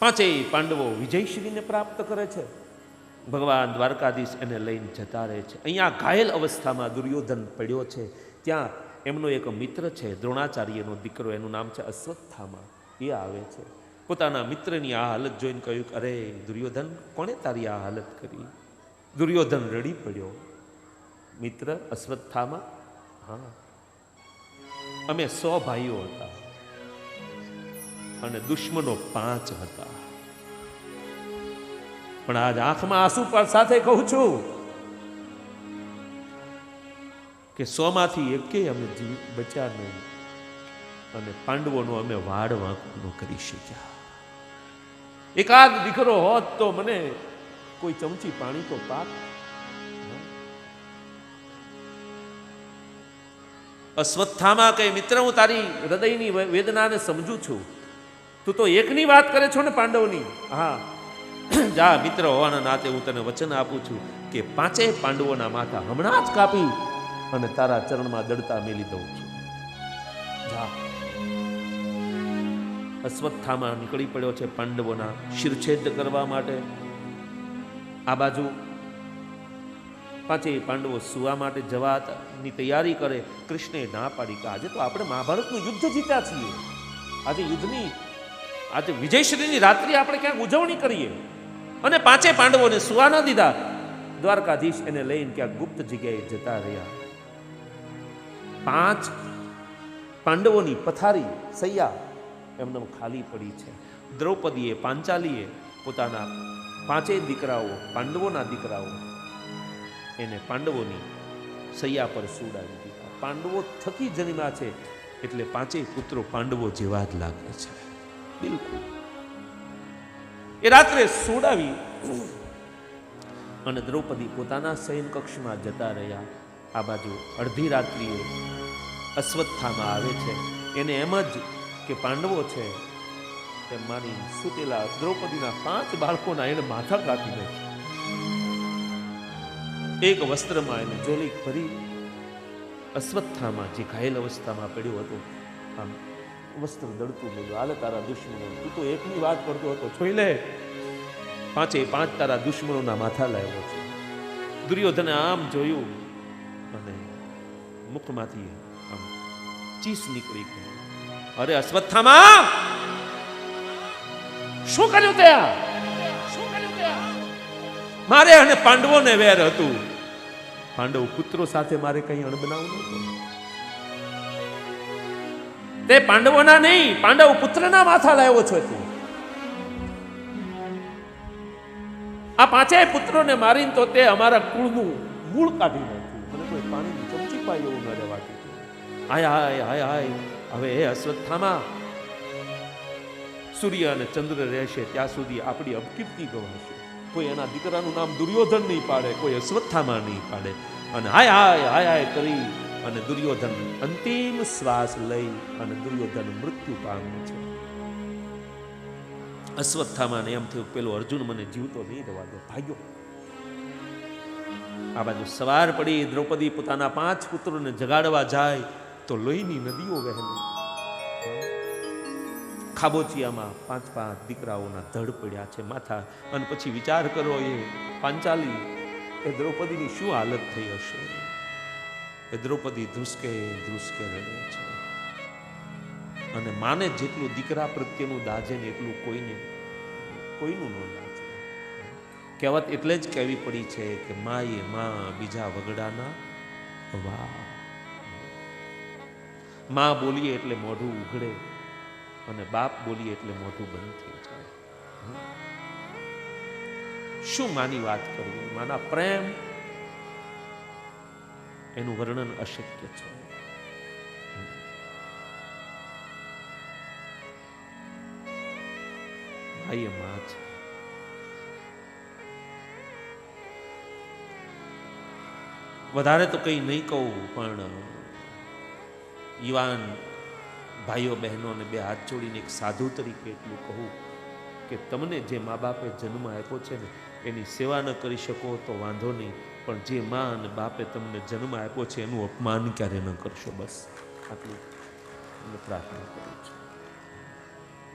પાંચેય પાંડવો વિજયશ્રીને પ્રાપ્ત કરે છે. ભગવાન દ્વારકાધીશ એને લઈને જતા રહે છે. અહીંયા ઘાયલ અવસ્થામાં દુર્યોધન પડ્યો છે. ત્યાં એમનો એક મિત્ર છે, દ્રોણાચાર્યનો દીકરો, એનું નામ છે અશ્વત્થામા. એ આવે છે. પોતાના મિત્રની આ હાલત જોઈને કહ્યું, અરે દુર્યોધન, કોણે તારી આ હાલત કરી? દુર્યોધન રડી પડ્યો. મિત્ર અશ્વત્થામા, હા, અમે 100 ભાઈઓ હતા અને દુશ્મનો 5 હતા. પણ આજ આંખમાં આંસુ સાથે કહું છું કે 100 માંથી એકેય અમે બચ્યા નહીં અને પાંડવોનો અમે વાડ વાંકો ન કરી શક્યા. એકાદ દીકરો હોત તો મને કોઈ ચમચી પાણી તો પાક. અશ્વત્થામા કહે, મિત્ર, હું તારી હૃદયની વેદનાને સમજુ છું. તું તો એકની વાત કરે છો ને, પાંડવની. હા, જા, મિત્ર હોવાના નાતે હું તને વચન આપું છું કે 5 પાંડવોના માથા હમણાં જ કાપી અને તારા ચરણમાં દડતા મેલી દઉં છું. જા. અશ્વત્થામા નીકળી પડ્યો છે પાંડવોના શિરછેદ કરવા માટે. આ બાજુ 5 પાંડવો સુવા માટે જવાની તૈયારી કરે. કૃષ્ણે ના પાડી કે આજે તો આપણે મહાભારતનું યુદ્ધ જીત્યા છીએ. આજે વિજયશ્રીની રાત્રિ આપણે ક્યાંક ઉજવણી કરીએ. અને 5 પાંડવોને સુવા ન દીધા. દ્વારકાધીશ એને લઈને ક્યાંક ગુપ્ત જગ્યાએ જતા રહ્યા. 5 પાંડવોની પથારી, સૈયા એમને ખાલી પડી છે. દ્રૌપદીએ, પાંચાલીએ પોતાના 5 દીકરાઓ, પાંડવોના દીકરાઓ, એને પાંડવોની સૈયા પર સુડાવી દીધા. પાંડવો થકી જન્મ્યા છે એટલે 5 પુત્રો પાંડવો જેવા જ લાગે છે, બિલકુલ. એ રાત્રે સુડાવી અને દ્રૌપદી પોતાના શયન કક્ષમાં જતા રહ્યા. આ બાજુ અડધી રાત્રિએ અશ્વત્થામા આવે છે. એને એમ જ કે પાંડવો છે એમ માની સુતેલા દ્રૌપદીના 5 બાળકોના એને માથા કાપી નાખ્યા. એક વસ્ત્રમાં એને જોલી ભરી અશ્વત્થામા, જે ઘાયલ અવસ્થામાં પડ્યો હતો, આમ વસ્ત્ર દડતું બોલ્યો, હાલે તારા દુશ્મનો, તું તો એકની વાત કરતો હતો, જોઈ લે, 5 તારા દુશ્મનોના માથા લાવ્યો છે. દુર્યોધને આમ જોયું અને મુખમાંથી આમ ચીસ નીકળી ગઈ. અરે અશ્વત્થામા, શું કર્યું ત્યાં? મારે અને પાંડવોને વેર હતું. પાંડવ પુત્રો સાથે મારે કઈ અણબનાવ નહોતો. તે પાંડવોના નહીં, પાંડવ પુત્રના માથા લાવ્યો છો તું. આ 5 પુત્રોને મારીને તો તે અમારા કુળનું મૂળ કાઢી નાખ્યું. મને કોઈ પાણીની ચમચી પાય એવું ન રહેવાતું. હાય હાય હાય હાય. હવે હે અશ્વત્થામા, સૂર્ય અને ચંદ્ર રહેશે ત્યાં સુધી આપણી અપકીર્તિ ગવાશે. કોઈ એના દીકરાનું નામ દુર્યોધન નહીં પાડે, કોઈ અશ્વત્થામા નહીં પાડે. અને હાય હાય હાય હાય કરી અને દુર્યોધન અંતિમ શ્વાસ લઈ અને દુર્યોધન મૃત્યુ પામ્યો છે. અશ્વત્થામાને એમ થયું પેલો અર્જુન મને જીવતો નહીં રહેવા દે, ભાગ્યો. આ બાજુ સવાર પડી, દ્રૌપદી પોતાના 5 પુત્રોને જગાડવા જાય તો લોહીની નદીઓ વહેલી. ખાબોચિયામાં 5 દીકરાઓના ધડ પડ્યા છે માથા. અને પછી વિચાર કરો, એ પાંચાલી, એ દ્રૌપદીની શું હાલત થઈ હશે? એ દ્રૌપદી ધ્રુસકે ધ્રુસકે રડે છે. અને માને જેટલું દીકરા પ્રત્યેનું દાજે ને એટલું કોઈનું ન દાજે. કહેવત એટલે જ કહેવી પડી છે કે માએ માં બીજા વગડાના વાહ. માં બોલીએ એટલે મોઢું ઉઘડે અને બાપ બોલીએ એટલે મોઢું બંધ થઈ જાય. શું માની વાત કરવી? માના પ્રેમ, એનું વર્ણન અશક્ય છે. ભાઈ માં છે. વધારે તો કંઈ નહીં કહું, પણ યુવાન ભાઈઓ બહેનોને 2 હાથ જોડીને એક સાધુ તરીકે એટલું કહું કે તમને જે મા બાપે જન્મ આપ્યો છે ને, એની સેવા ન કરી શકો તો વાંધો નહીં, પણ જે મા અને બાપે તમને જન્મ આપ્યો છે એનું અપમાન ક્યારે ન કરશો. બસ આટલું પ્રાર્થના કરું છું.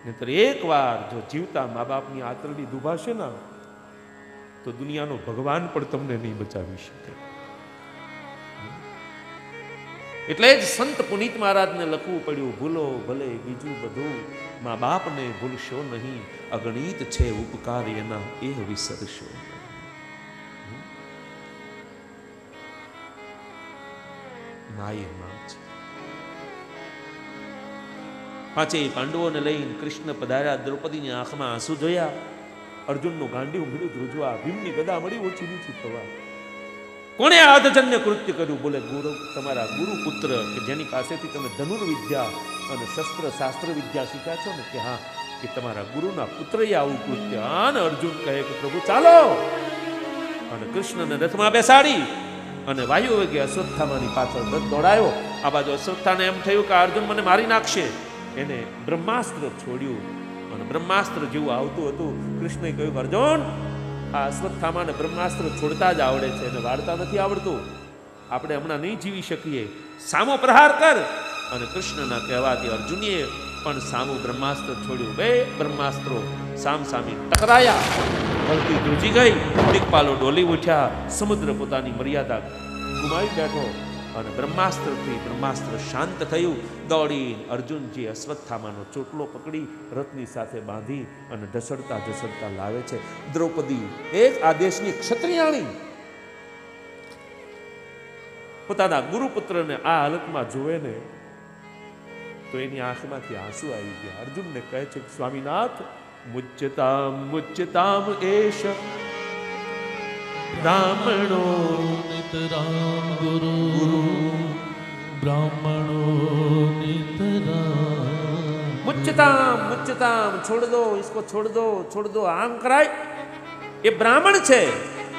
નહીતર એકવાર જો જીવતા મા બાપની આંતરડી દુભાશે ને તો દુનિયાનો ભગવાન પણ તમને નહીં બચાવી શકે. એટલે જ સંત પુનિત મહારાજને લખવું પડ્યું, ભૂલો ભલે બીજું બધું, મા બાપને ભૂલશો નહીં, અગણિત છે ઉપકાર એના એ વિસરશો. માએ માં છે. પાંચેય પાંડવોને લઈને કૃષ્ણ પધાર્યા. દ્રૌપદીની આંખમાં આંસુ જોયા. અર્જુનનું ગાંડિયું મળ્યું ધ્રુજવા, ભીમની ગદા મળી ઓછી નીચી થવા. કોણે આ અધજન્ય કૃત્ય કર્યું? બોલે ગુરુ, તમારા ગુરુ પુત્ર કે જેની પાસેથી તમે ધનુર્વિદ્યા અને શસ્ત્ર શાસ્ત્ર વિદ્યા શીખ્યા છો ને, કે હા, કે તમારા ગુરુના પુત્રએ આવું કૃત્ય. અને અર્જુન કહે કે પ્રભુ ચાલો, અને કૃષ્ણને રથમાં બેસાડી અને વાયુ વેગે અશ્વત્થામાની પાછળ રથ દોડાયો. આ બાજુ અશ્વત્થાને એમ થયું કે અર્જુન મને મારી નાખશે. એને બ્રહ્માસ્ત્ર છોડ્યું અને બ્રહ્માસ્ત્ર જેવું આવતું હતું. કૃષ્ણએ કહ્યું, અર્જુન, આ અશ્વત્થામાને બ્રહ્માસ્ત્ર છોડતા જ આવડે છે, એને વાળતા નથી આવડતું. આપણે હમણાં નહીં જીવી શકીએ, સામો પ્રહાર કર. અને કૃષ્ણના કહેવાથી અર્જુનએ પણ સામું બ્રહ્માસ્ત્ર છોડ્યું. બે બ્રહ્માસ્ત્રો સામ સામે ટકરાયા. ધરતી ધ્રુજી ગઈ, દિક્પાલો ડોલી ઉઠ્યા. સમુદ્ર પોતાની મર્યાદા ગુમાવી બેઠો અને બ્રહ્માસ્ત્રથી બ્રહ્માસ્ત્ર શાંત થયું. દોડી અર્જુનજી અશ્વત્થામાનો ચોટલો પકડી રથની સાથે બાંધી અને ઢસડતા ઢસડતા લાવે છે. દ્રૌપદી એક આદેશની ક્ષત્રિયાણી પોતાના ગુરુપુત્રને આ હાલતમાં જોવે ને તો એની આંખમાંથી આંસુ આવી ગયા. અર્જુનને કહે છે, સ્વામીનાથ, મુચ્યતામ મુચ્યતામ એશ બ્રાહ્મણો નિતરામ ગુરુ ગુરુ બ્રાહ્મણો નિતરામ. મુચ્યતામ મુચ્યતામ, છોડ દો इसको, છોડ દો આમ કરાય. એ બ્રાહ્મણ છે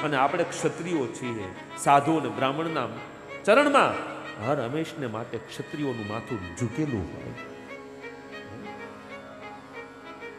અને આપણે ક્ષત્રિયો છીએ. સાધુ અને બ્રાહ્મણના ચરણમાં હર હંમેશને માટે ક્ષત્રિયોનું માથું ઝૂકેલું હોય.